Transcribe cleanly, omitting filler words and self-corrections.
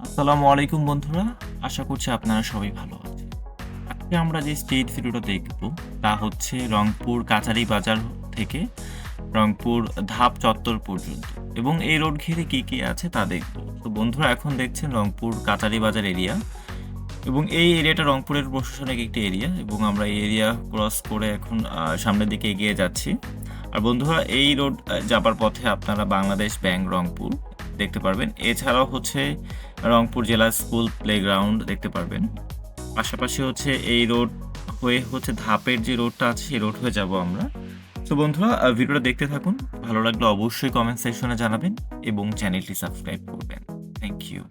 আসসালামু আলাইকুম বন্ধুরা, আশা করছি আপনারা সবাই ভালো আছেন। আজকে আমরা যে স্ট্রিট ভিডিওটা দেখব তা হচ্ছে রংপুর কাচারি বাজার থেকে রংপুর ধাপ চত্বর পর্যন্ত, এবং এই রোড ঘিরে কি কি আছে তা দেখব। তো বন্ধুরা, এখন দেখছেন রংপুর কাচারি বাজার এরিয়া, এবং এই এরিয়াটা রংপুরের প্রশাসনিক একটি এরিয়া, এবং আমরা এই এরিয়া ক্রস করে এখন সামনের দিকে এগিয়ে যাচ্ছি। আর বন্ধুরা, এই রোড যাবার পথে আপনারা বাংলাদেশ ব্যাংক রংপুর দেখতে পারবেন। এছাড়াও হচ্ছে রংপুর জেলা স্কুল প্লেগ্রাউন্ড দেখতে পারবেন। পাশাপাশি হচ্ছে এই রোড হয়ে হচ্ছে ধাপের যে রোডটা আছে সেই রোড হয়ে যাব আমরা। তো বন্ধুরা, ভিডিওটা দেখতে থাকুন। ভালো লাগলে অবশ্যই কমেন্ট সেকশনে জানাবেন এবং চ্যানেলটি সাবস্ক্রাইব করবেন। Thank you.